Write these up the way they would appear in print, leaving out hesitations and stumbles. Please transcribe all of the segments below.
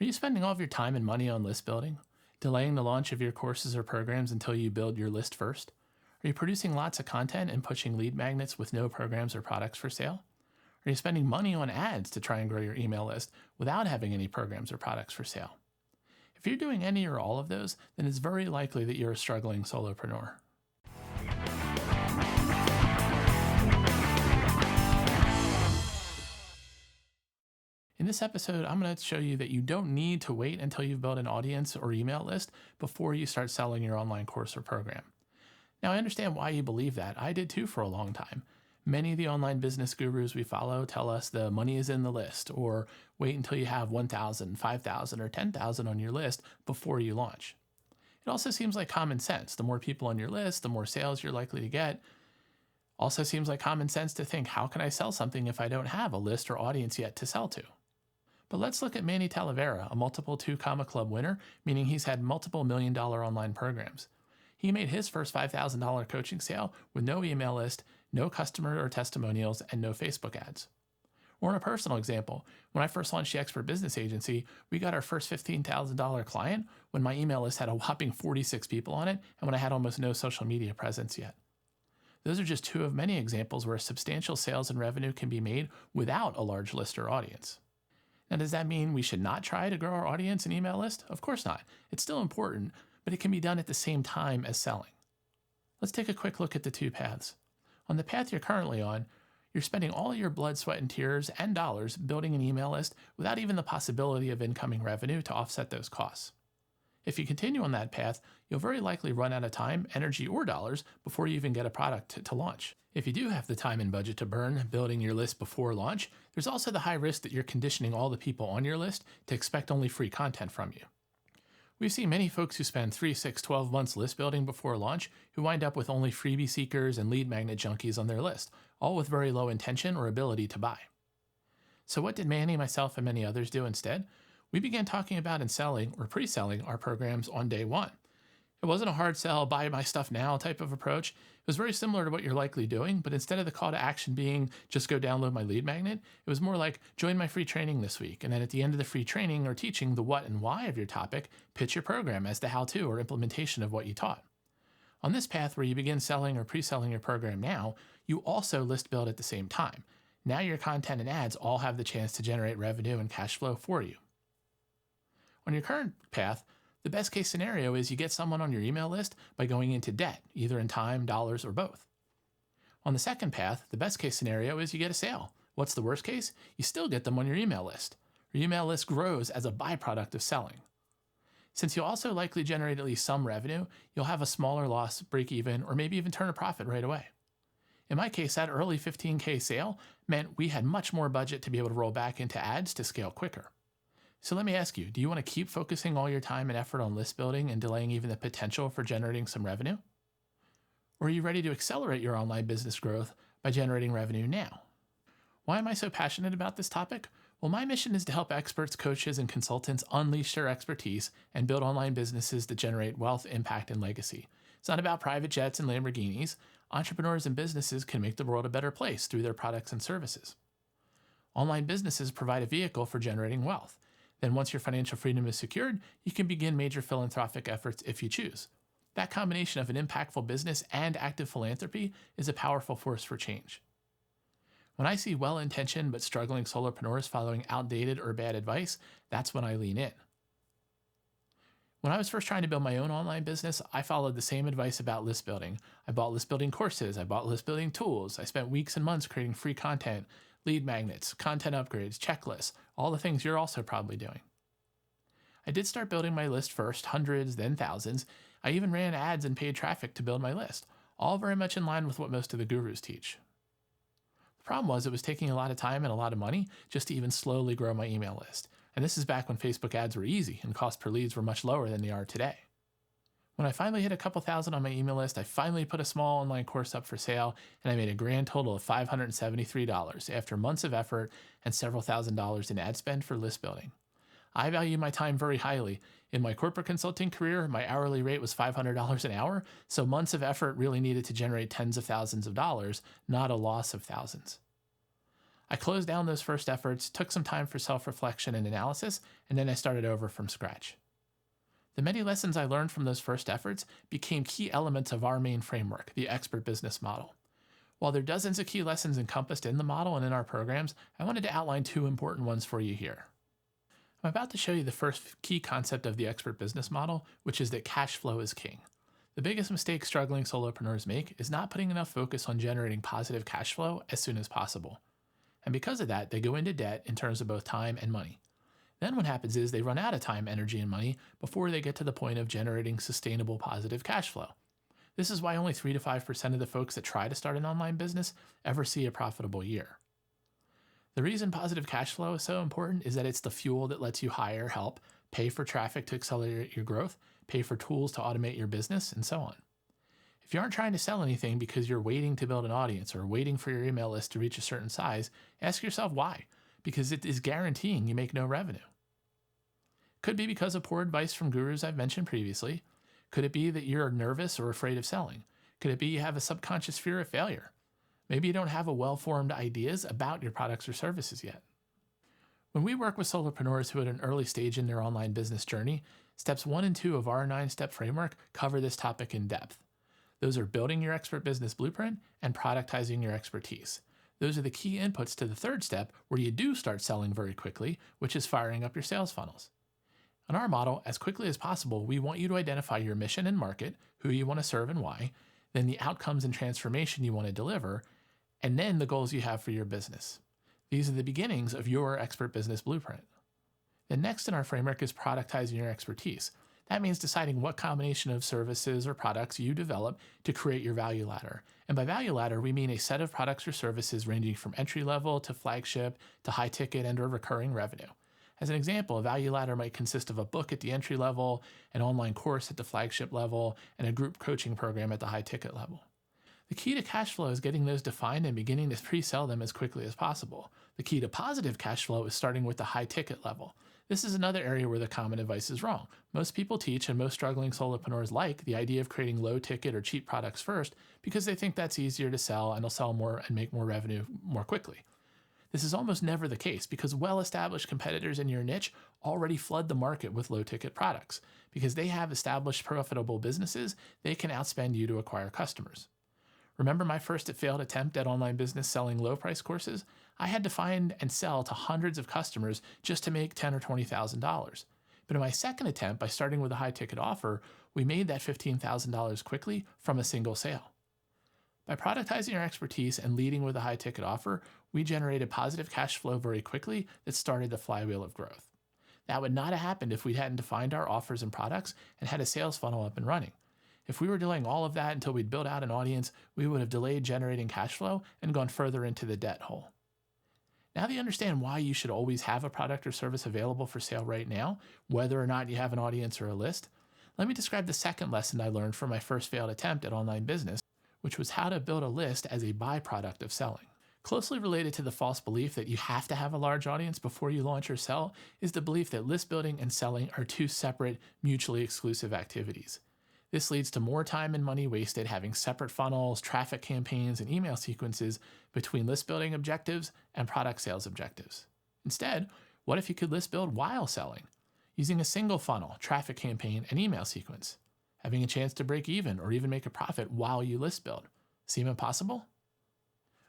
Are you spending all of your time and money on list building? Delaying the launch of your courses or programs until you build your list first? Are you producing lots of content and pushing lead magnets with no programs or products for sale? Are you spending money on ads to try and grow your email list without having any programs or products for sale? If you're doing any or all of those, then it's very likely that you're a struggling solopreneur. In this episode, I'm going to show you that you don't need to wait until you've built an audience or email list before you start selling your online course or program. Now, I understand why you believe that. I did too for a long time. Many of the online business gurus we follow tell us the money is in the list, or wait until you have 1,000, 5,000, or 10,000 on your list before you launch. It also seems like common sense. The more people on your list, the more sales you're likely to get. Also seems like common sense to think, how can I sell something if I don't have a list or audience yet to sell to? But let's look at Manny Talavera, a multiple 2 Comma Club winner, meaning he's had multiple $1 million online programs. He made his first $5,000 coaching sale with no email list, no customer or testimonials, and no Facebook ads. Or in a personal example, when I first launched the Expert Business Agency, we got our first $15,000 client when my email list had a whopping 46 people on it and when I had almost no social media presence yet. Those are just two of many examples where substantial sales and revenue can be made without a large list or audience. Now, does that mean we should not try to grow our audience and email list? Of course not. It's still important, but it can be done at the same time as selling. Let's take a quick look at the two paths. On the path you're currently on, you're spending all your blood, sweat, and tears and dollars building an email list without even the possibility of incoming revenue to offset those costs. If you continue on that path, you'll very likely run out of time, energy, or dollars before you even get a product to launch. If you do have the time and budget to burn building your list before launch, there's also the high risk that you're conditioning all the people on your list to expect only free content from you. We've seen many folks who spend 3, 6, 12 months list building before launch who wind up with only freebie seekers and lead magnet junkies on their list, all with very low intention or ability to buy. So what did Manny, myself, and many others do instead? We began talking about and selling or pre-selling our programs on day one. It wasn't a hard sell, buy my stuff now type of approach. It was very similar to what you're likely doing, but instead of the call to action being just go download my lead magnet, it was more like join my free training this week. And then at the end of the free training or teaching the what and why of your topic, pitch your program as the how-to or implementation of what you taught. On this path where you begin selling or pre-selling your program now, you also list build at the same time. Now your content and ads all have the chance to generate revenue and cash flow for you. On your current path, the best case scenario is you get someone on your email list by going into debt, either in time, dollars, or both. On the second path, the best case scenario is you get a sale. What's the worst case? You still get them on your email list. Your email list grows as a byproduct of selling. Since you'll also likely generate at least some revenue, you'll have a smaller loss, break even, or maybe even turn a profit right away. In my case, that early $15K sale meant we had much more budget to be able to roll back into ads to scale quicker. So let me ask you, do you want to keep focusing all your time and effort on list building and delaying even the potential for generating some revenue? Or are you ready to accelerate your online business growth by generating revenue now? Why am I so passionate about this topic? Well, my mission is to help experts, coaches, and consultants unleash their expertise and build online businesses that generate wealth, impact, and legacy. It's not about private jets and Lamborghinis. Entrepreneurs and businesses can make the world a better place through their products and services. Online businesses provide a vehicle for generating wealth. Then once your financial freedom is secured, you can begin major philanthropic efforts if you choose. That combination of an impactful business and active philanthropy is a powerful force for change. When I see well-intentioned but struggling solopreneurs following outdated or bad advice, that's when I lean in. When I was first trying to build my own online business, I followed the same advice about list building. I bought list building courses, I bought list building tools, I spent weeks and months creating free content, lead magnets, content upgrades, checklists, all the things you're also probably doing. I did start building my list first, hundreds, then thousands. I even ran ads and paid traffic to build my list, all very much in line with what most of the gurus teach. The problem was it was taking a lot of time and a lot of money just to even slowly grow my email list. And this is back when Facebook ads were easy and cost per leads were much lower than they are today. When I finally hit a couple thousand on my email list, I finally put a small online course up for sale, and I made a grand total of $573 after months of effort and several $1,000s in ad spend for list building. I value my time very highly. In my corporate consulting career, my hourly rate was $500 an hour, so months of effort really needed to generate tens of thousands of dollars, not a loss of thousands. I closed down those first efforts, took some time for self-reflection and analysis, and then I started over from scratch. The many lessons I learned from those first efforts became key elements of our main framework, the expert business model. While there are dozens of key lessons encompassed in the model and in our programs, I wanted to outline two important ones for you here. I'm about to show you the first key concept of the expert business model, which is that cash flow is king. The biggest mistake struggling solopreneurs make is not putting enough focus on generating positive cash flow as soon as possible. And because of that, they go into debt in terms of both time and money. Then what happens is they run out of time, energy, and money before they get to the point of generating sustainable positive cash flow. This is why only 3 to 5% of the folks that try to start an online business ever see a profitable year. The reason positive cash flow is so important is that it's the fuel that lets you hire help, pay for traffic to accelerate your growth, pay for tools to automate your business, and so on. If you aren't trying to sell anything because you're waiting to build an audience or waiting for your email list to reach a certain size, ask yourself why, because it is guaranteeing you make no revenue. Could be because of poor advice from gurus I've mentioned previously. Could it be that you're nervous or afraid of selling? Could it be you have a subconscious fear of failure? Maybe you don't have a well-formed ideas about your products or services yet. When we work with solopreneurs who are at an early stage in their online business journey, steps 1 and 2 of our 9-step framework cover this topic in depth. Those are building your expert business blueprint and productizing your expertise. Those are the key inputs to the third step where you do start selling very quickly, which is firing up your sales funnels. In our model, as quickly as possible, we want you to identify your mission and market, who you want to serve and why, then the outcomes and transformation you want to deliver, and then the goals you have for your business. These are the beginnings of your expert business blueprint. The next in our framework is productizing your expertise. That means deciding what combination of services or products you develop to create your value ladder. And by value ladder, we mean a set of products or services ranging from entry level to flagship to high ticket and or recurring revenue. As an example, a value ladder might consist of a book at the entry level, an online course at the flagship level, and a group coaching program at the high ticket level. The key to cash flow is getting those defined and beginning to pre-sell them as quickly as possible. The key to positive cash flow is starting with the high ticket level. This is another area where the common advice is wrong. Most people teach, and most struggling solopreneurs like, the idea of creating low ticket or cheap products first because they think that's easier to sell and they'll sell more and make more revenue more quickly. This is almost never the case because well-established competitors in your niche already flood the market with low-ticket products. Because they have established profitable businesses, they can outspend you to acquire customers. Remember my first failed attempt at online business selling low-price courses? I had to find and sell to hundreds of customers just to make $10,000 or $20,000. But in my second attempt, by starting with a high-ticket offer, we made that $15,000 quickly from a single sale. By productizing our expertise and leading with a high-ticket offer, we generated positive cash flow very quickly that started the flywheel of growth. That would not have happened if we hadn't defined our offers and products and had a sales funnel up and running. If we were delaying all of that until we'd built out an audience, we would have delayed generating cash flow and gone further into the debt hole. Now that you understand why you should always have a product or service available for sale right now, whether or not you have an audience or a list, let me describe the second lesson I learned from my first failed attempt at online business, which was how to build a list as a byproduct of selling. Closely related to the false belief that you have to have a large audience before you launch or sell is the belief that list building and selling are two separate, mutually exclusive activities. This leads to more time and money wasted having separate funnels, traffic campaigns, and email sequences between list building objectives and product sales objectives. Instead, what if you could list build while selling, using a single funnel, traffic campaign, and email sequence, having a chance to break even or even make a profit while you list build? Seem impossible?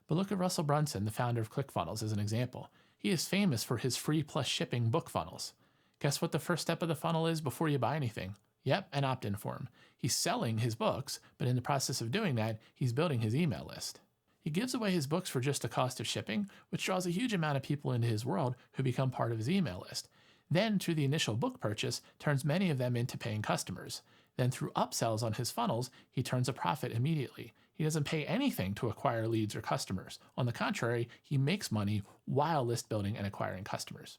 But look at Russell Brunson, the founder of ClickFunnels, as an example. He is famous for his free plus shipping book funnels. Guess what the first step of the funnel is before you buy anything? Yep, an opt-in form. He's selling his books, but in the process of doing that, he's building his email list. He gives away his books for just the cost of shipping, which draws a huge amount of people into his world who become part of his email list. Then, through the initial book purchase, turns many of them into paying customers. Then through upsells on his funnels, he turns a profit immediately. He doesn't pay anything to acquire leads or customers. On the contrary, he makes money while list building and acquiring customers.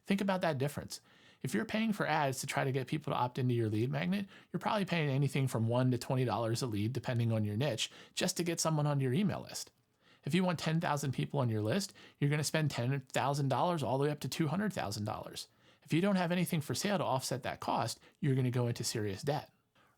Think about that difference. If you're paying for ads to try to get people to opt into your lead magnet, you're probably paying anything from $1 to $20 a lead, depending on your niche, just to get someone on your email list. If you want 10,000 people on your list, you're going to spend $10,000 all the way up to $200,000. If you don't have anything for sale to offset that cost, you're going to go into serious debt.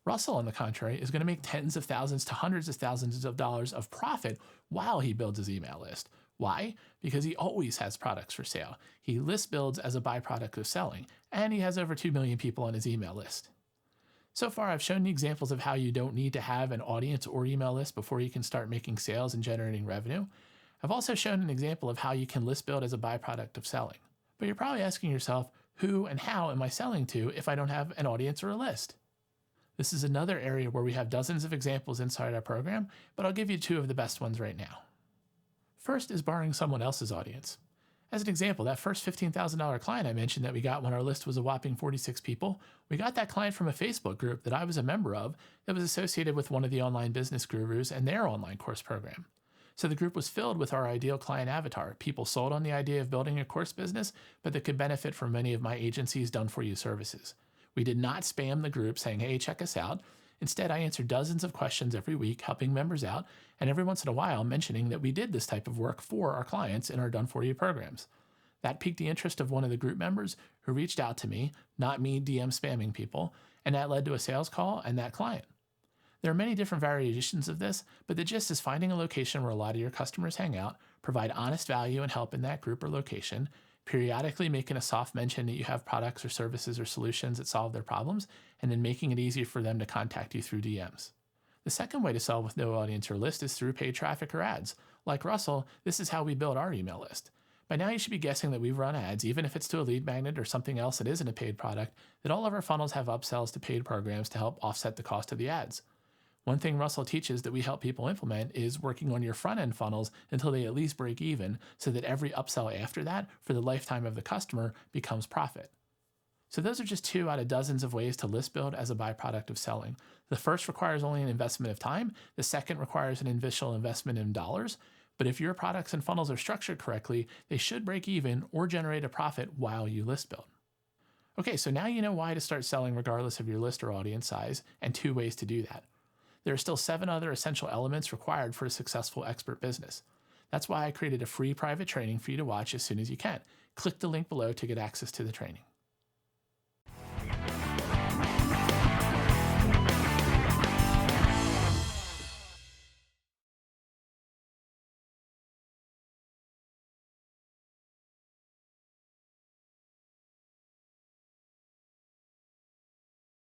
Russell, on the contrary, is going to make tens of thousands to hundreds of thousands of dollars of profit while he builds his email list. Why? Because he always has products for sale. He list builds as a byproduct of selling, and he has over 2 million people on his email list. So far, I've shown you examples of how you don't need to have an audience or email list before you can start making sales and generating revenue. I've also shown an example of how you can list build as a byproduct of selling. But you're probably asking yourself, who and how am I selling to if I don't have an audience or a list? This is another area where we have dozens of examples inside our program, but I'll give you 2 of the best ones right now. First is borrowing someone else's audience. As an example, that first $15,000 client I mentioned that we got when our list was a whopping 46 people, we got that client from a Facebook group that I was a member of that was associated with one of the online business gurus and their online course program. So the group was filled with our ideal client avatar, people sold on the idea of building a course business, but that could benefit from many of my agency's done-for-you services. We did not spam the group saying, hey, check us out. Instead, I answered dozens of questions every week, helping members out, and every once in a while mentioning that we did this type of work for our clients in our done-for-you programs. That piqued the interest of one of the group members who reached out to me, not me DM spamming people, and that led to a sales call and that client. There are many different variations of this, but the gist is finding a location where a lot of your customers hang out, provide honest value and help in that group or location, periodically making a soft mention that you have products or services or solutions that solve their problems, and then making it easy for them to contact you through DMs. The second way to sell with no audience or list is through paid traffic or ads. Like Russell, this is how we build our email list. By now you should be guessing that we've run ads, even if it's to a lead magnet or something else that isn't a paid product, that all of our funnels have upsells to paid programs to help offset the cost of the ads. One thing Russell teaches that we help people implement is working on your front-end funnels until they at least break even so that every upsell after that for the lifetime of the customer becomes profit. So those are just 2 out of dozens of ways to list build as a byproduct of selling. The first requires only an investment of time. The second requires an initial investment in dollars. But if your products and funnels are structured correctly, they should break even or generate a profit while you list build. Okay, so now you know why to start selling regardless of your list or audience size, and 2 ways to do that. There are still 7 other essential elements required for a successful expert business. That's why I created a free private training for you to watch as soon as you can. Click the link below to get access to the training.